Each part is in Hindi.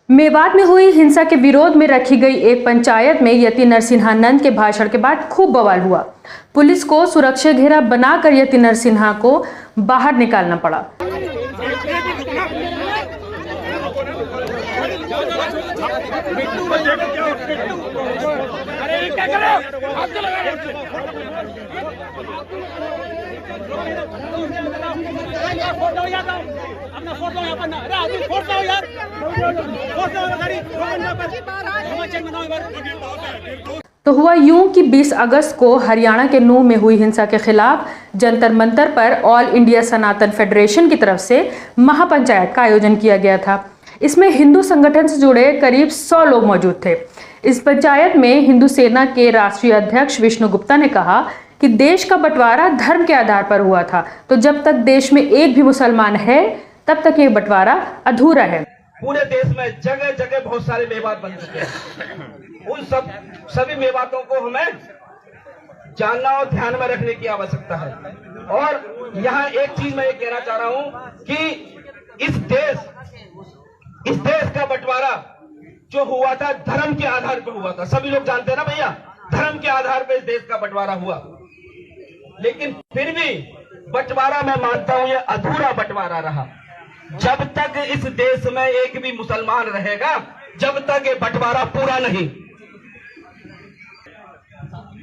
मेवात में हुई हिंसा के विरोध में रखी गई एक पंचायत में यति नरसिन्हानंद के भाषण के बाद खूब बवाल हुआ। पुलिस को सुरक्षा घेरा बनाकर यति नरसिन्हा को बाहर निकालना पड़ा। तो हुआ यूं कि 20 अगस्त को हरियाणा के नूंह में हुई हिंसा के खिलाफ जंतर मंतर पर ऑल इंडिया सनातन फेडरेशन की तरफ से महापंचायत का आयोजन किया गया था। इसमें हिंदू संगठन से जुड़े करीब 100 लोग मौजूद थे। इस पंचायत में हिंदू सेना के राष्ट्रीय अध्यक्ष विष्णु गुप्ता ने कहा कि देश का बंटवारा धर्म के आधार पर हुआ था, तो जब तक देश में एक भी मुसलमान है तब तक ये बंटवारा अधूरा है। पूरे देश में जगह जगह बहुत सारे मेवात बन चुके हैं। उन सभी मेवातों को हमें जानना और ध्यान में रखने की आवश्यकता है। और यहाँ एक चीज मैं ये कहना चाह रहा हूँ कि इस देश का बंटवारा जो हुआ था धर्म के आधार पर हुआ था। सभी लोग जानते हैं ना भैया, धर्म के आधार पर इस देश का बंटवारा हुआ। लेकिन फिर भी बंटवारा मैं मानता हूं ये अधूरा बंटवारा रहा। जब तक इस देश में एक भी मुसलमान रहेगा, जब तक ये बंटवारा पूरा नहीं।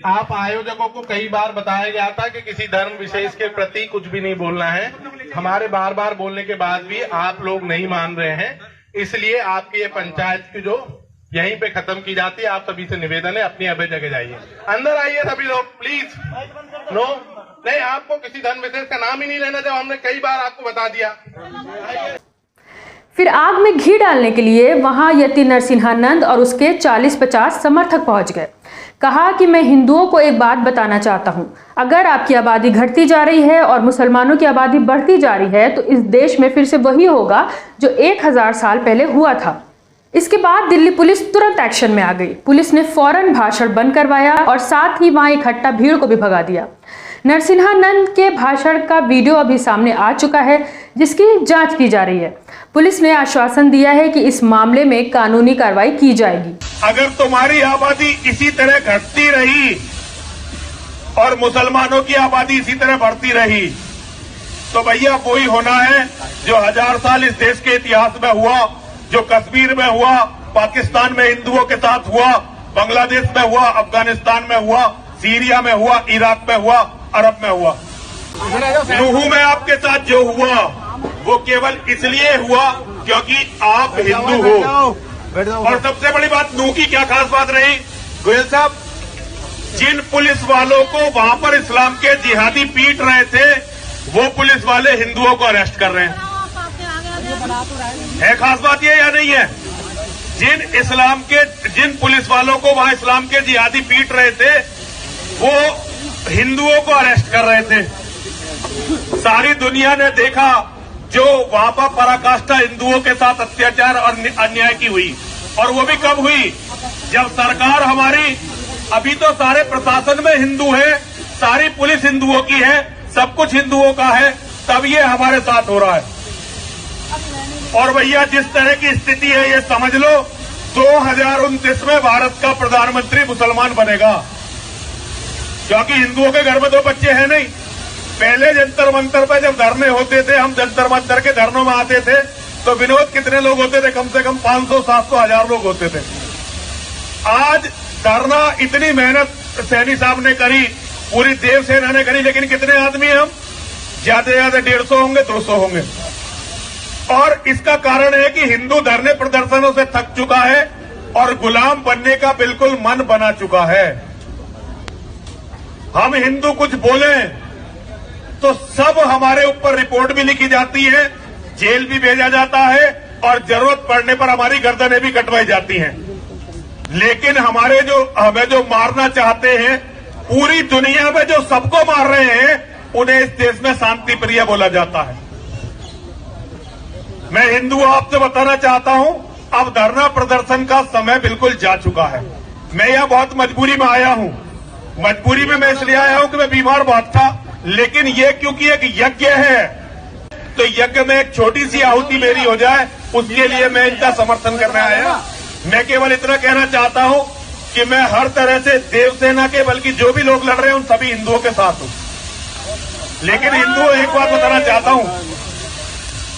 आप आयोजकों को कई बार बताया गया था कि किसी धर्म विशेष के प्रति कुछ भी नहीं बोलना है। हमारे बार बार बोलने के बाद भी आप लोग नहीं मान रहे हैं, इसलिए आपकी ये पंचायत की जो यहीं पे खत्म की जाती है। आप सभी से निवेदन है, अपनी अपनी जगह जाइए, अंदर आइए सभी लोग प्लीज। नो नहीं, आपको किसी धर्म विशेष का नाम ही नहीं लेना, जब हमने कई बार आपको बता दिया। फिर आग में घी डालने के लिए वहां यति नरसिन्हानंद और उसके 40-50 समर्थक पहुंच गए। कहा कि मैं हिंदुओं को एक बात बताना चाहता हूं, अगर आपकी आबादी घटती जा रही है और मुसलमानों की आबादी बढ़ती जा रही है तो इस देश में फिर से वही होगा जो 1000 साल पहले हुआ था। इसके बाद दिल्ली पुलिस तुरंत एक्शन में आ गई। पुलिस ने फौरन भाषण बंद करवाया और साथ ही वहां इकट्ठा भीड़ को भी भगा दिया। नरसिन्हानंद के भाषण का वीडियो अभी सामने आ चुका है, जिसकी जांच की जा रही है। पुलिस ने आश्वासन दिया है कि इस मामले में कानूनी कार्रवाई की जाएगी। अगर तुम्हारी आबादी इसी तरह घटती रही और मुसलमानों की आबादी इसी तरह बढ़ती रही तो भैया वही होना है जो 1000 साल इस देश के इतिहास में हुआ, जो कश्मीर में हुआ, पाकिस्तान में हिंदुओं के साथ हुआ, बांग्लादेश में हुआ, अफगानिस्तान में हुआ, सीरिया में हुआ, इराक में हुआ, अरब में हुआ। नूह में आपके साथ जो हुआ वो केवल इसलिए हुआ क्योंकि आप हिंदू हो। और सबसे बड़ी बात, नूह की क्या खास बात रही गोयल साहब, जिन पुलिस वालों को वहां पर इस्लाम के जिहादी पीट रहे थे वो पुलिस वाले हिंदुओं को अरेस्ट कर रहे हैं। है खास बात ये या नहीं है? जिन पुलिस वालों को वहां इस्लाम के जिहादी पीट रहे थे वो हिंदुओं को अरेस्ट कर रहे थे। सारी दुनिया ने देखा जो वहां पर पराकाष्ठा हिंदुओं के साथ अत्याचार और अन्याय की हुई, और वो भी कब हुई? जब सरकार हमारी, अभी तो सारे प्रशासन में हिंदू है, सारी पुलिस हिंदुओं की है, सब कुछ हिंदुओं का है, तब ये हमारे साथ हो रहा है। और भैया जिस तरह की स्थिति है ये समझ लो 2029 में भारत का प्रधानमंत्री मुसलमान बनेगा, क्योंकि हिंदुओं के घर में 2 बच्चे हैं नहीं। पहले जंतर मंतर पर जब धरने होते थे, हम जंतर मंतर के धरनों में आते थे तो विनोद कितने लोग होते थे? कम से कम 500, 700, 1000 लोग होते थे। आज धरना इतनी मेहनत सैनी साहब ने करी, पूरी देव सेना ने करी, लेकिन कितने आदमी हैं हम? ज्यादा से ज्यादा 150 होंगे, 200 होंगे। और इसका कारण है कि हिंदू धरने प्रदर्शनों से थक चुका है और गुलाम बनने का बिल्कुल मन बना चुका है। हम हिंदू कुछ बोले तो सब हमारे ऊपर रिपोर्ट भी लिखी जाती है, जेल भी भेजा जाता है और जरूरत पड़ने पर हमारी गर्दनें भी कटवाई जाती हैं। लेकिन हमें जो मारना चाहते हैं, पूरी दुनिया में जो सबको मार रहे हैं, उन्हें इस देश में शांति प्रिय बोला जाता है। मैं हिंदू आपसे बताना चाहता हूं, अब धरना प्रदर्शन का समय बिल्कुल जा चुका है। मैं यहां बहुत मजबूरी में आया हूं। मजबूरी में मैं इसलिए आया हूं कि मैं बीमार बहुत था, लेकिन ये क्योंकि एक यज्ञ है तो यज्ञ में एक छोटी सी आहुति मेरी हो जाए उसके लिए मैं इनका समर्थन करने आया। मैं केवल इतना कहना चाहता हूं कि मैं हर तरह से देवसेना के बल्कि जो भी लोग लड़ रहे हैं उन सभी हिंदुओं के साथ हूं। लेकिन हिंदुओं एक बात बताना चाहता हूं,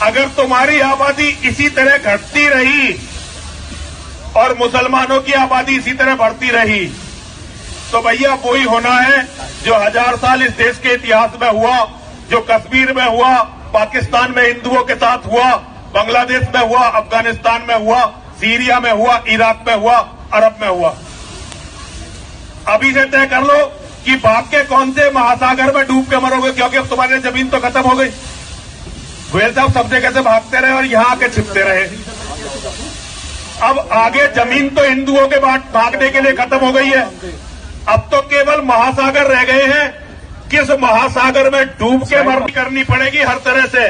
अगर तुम्हारी आबादी इसी तरह घटती रही और मुसलमानों की आबादी इसी तरह बढ़ती रही तो भैया वही होना है जो 1000 साल इस देश के इतिहास में हुआ, जो कश्मीर में हुआ, पाकिस्तान में हिंदुओं के साथ हुआ, बांग्लादेश में हुआ, अफगानिस्तान में हुआ, सीरिया में हुआ, इराक में हुआ, अरब में हुआ। अभी से तय कर लो कि भाग के कौन से महासागर में डूब के मरोगे, क्योंकि अब तुम्हारी जमीन तो खत्म हो गई। गोयल साहब सब जगह से भागते रहे और यहां आके छिपते रहे। अब आगे जमीन तो हिंदुओं के भागने के लिए खत्म हो गई है, अब तो केवल महासागर रह गए हैं। किस महासागर में डूब के मरनी करनी पड़ेगी हर तरह से।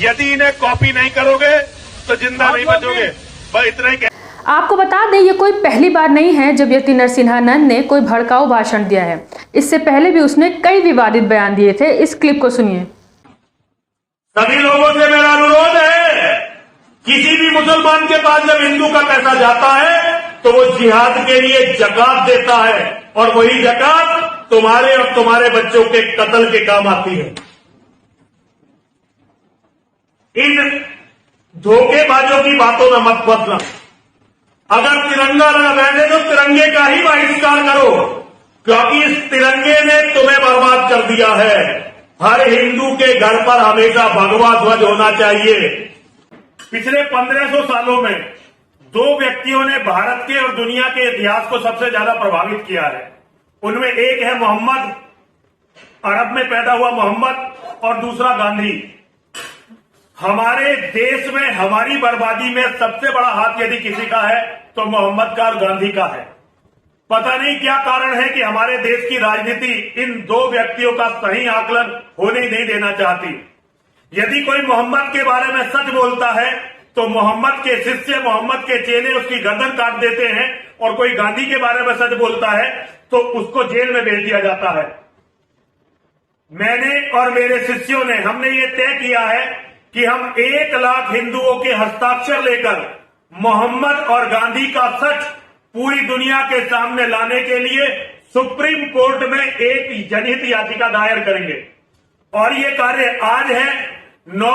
यदि इन्हें कॉपी नहीं करोगे तो जिंदा नहीं बचोगे। बस इतना ही। आपको बता दें, ये कोई पहली बार नहीं है जब यति नरसिंहानंद ने कोई भड़काऊ भाषण दिया है। इससे पहले भी उसने कई विवादित बयान दिए थे। इस क्लिप को सुनिए। सभी लोगों से मेरा अनुरोध है, किसी भी मुसलमान के पास जब हिंदू का पैसा जाता है तो वो जिहाद के लिए जकात देता है और वही जकात तुम्हारे और तुम्हारे बच्चों के कत्ल के काम आती है। इन धोखेबाजों की बातों में मत फंसना। अगर तिरंगा लहराने तो तिरंगे का ही बहिष्कार करो, क्योंकि इस तिरंगे ने तुम्हें बर्बाद कर दिया है। हर हिंदू के घर पर हमेशा भगवा ध्वज होना चाहिए। पिछले 1500 सालों में 2 व्यक्तियों ने भारत के और दुनिया के इतिहास को सबसे ज्यादा प्रभावित किया है। उनमें एक है मोहम्मद, अरब में पैदा हुआ मोहम्मद, और दूसरा गांधी। हमारे देश में हमारी बर्बादी में सबसे बड़ा हाथ यदि किसी का है तो मोहम्मद का और गांधी का है। पता नहीं क्या कारण है कि हमारे देश की राजनीति इन 2 व्यक्तियों का सही आकलन होने ही नहीं देना चाहती। यदि कोई मोहम्मद के बारे में सच बोलता है तो मोहम्मद के शिष्य, मोहम्मद के चेले उसकी गर्दन काट देते हैं, और कोई गांधी के बारे में सच बोलता है तो उसको जेल में भेज दिया जाता है। मैंने और मेरे शिष्यों ने हमने ये तय किया है कि हम 1 लाख हिंदुओं के हस्ताक्षर लेकर मोहम्मद और गांधी का सच पूरी दुनिया के सामने लाने के लिए सुप्रीम कोर्ट में एक जनहित याचिका दायर करेंगे। और ये कार्य आज है 9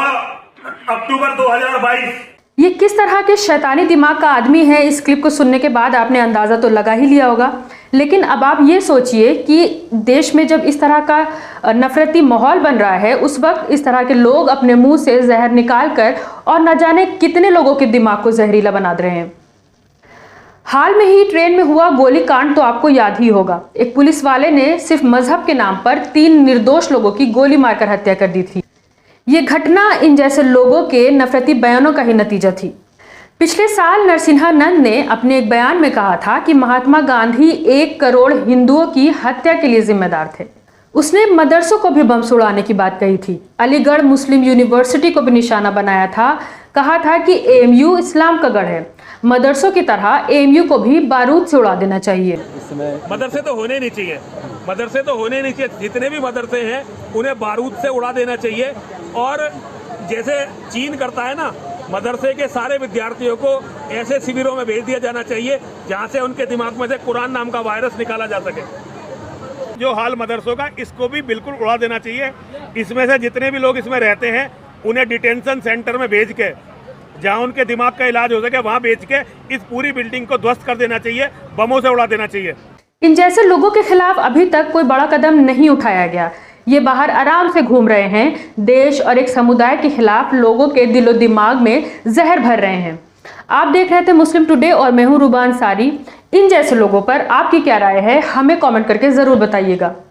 अक्टूबर 2022। ये किस तरह के शैतानी दिमाग का आदमी है, इस क्लिप को सुनने के बाद आपने अंदाजा तो लगा ही लिया होगा। लेकिन अब आप ये सोचिए कि देश में जब इस तरह का नफरती माहौल बन रहा है, उस वक्त इस तरह के लोग अपने मुंह से जहर निकाल कर और न जाने कितने लोगों के दिमाग को जहरीला बना दे रहे हैं। हाल में ही ट्रेन में हुआ गोलीकांड तो आपको याद ही होगा। एक पुलिस वाले ने सिर्फ मजहब के नाम पर 3 निर्दोष लोगों की गोली मारकर हत्या कर दी थी। ये घटना इन जैसे लोगों के नफरती बयानों का ही नतीजा थी। पिछले साल नरसिंहानंद ने अपने एक बयान में कहा था कि महात्मा गांधी 1 करोड़ हिंदुओं की हत्या के लिए जिम्मेदार थे। उसने मदरसों को भी बम से उड़ाने की बात कही थी। अलीगढ़ मुस्लिम यूनिवर्सिटी को भी निशाना बनाया था। कहा था कि एएमयू इस्लाम का गढ़ है, मदरसों की तरह एएमयू को भी बारूद से उड़ा देना चाहिए। मदरसे तो होने नहीं चाहिए, मदरसे तो होने नहीं चाहिए। जितने भी मदरसे हैं उन्हें बारूद से उड़ा देना चाहिए। और जैसे चीन करता है ना, मदरसे के सारे विद्यार्थियों को ऐसे शिविरों में भेज दिया जाना चाहिए जहां से उनके दिमाग में से कुरान नाम का वायरस निकाला जा सके। जो हाल मदरसों का, इसको भी बिल्कुल उड़ा देना चाहिए। इसमें से जितने भी लोग इसमें रहते हैं उन्हें डिटेंशन सेंटर में भेज के, जहां उनके दिमाग का इलाज हो सके वहां भेज के इस पूरी बिल्डिंग को ध्वस्त कर देना चाहिए, बमों से उड़ा देना चाहिए। इन जैसे लोगों के खिलाफ अभी तक कोई बड़ा कदम नहीं उठाया गया। ये बाहर आराम से घूम रहे हैं, देश और एक समुदाय के खिलाफ लोगों के दिलो दिमाग में जहर भर रहे हैं। आप देख रहे थे मुस्लिम टुडे और मैं हूं रूबा अंसारी। इन जैसे लोगों पर आपकी क्या राय है, हमें कमेंट करके जरूर बताइएगा।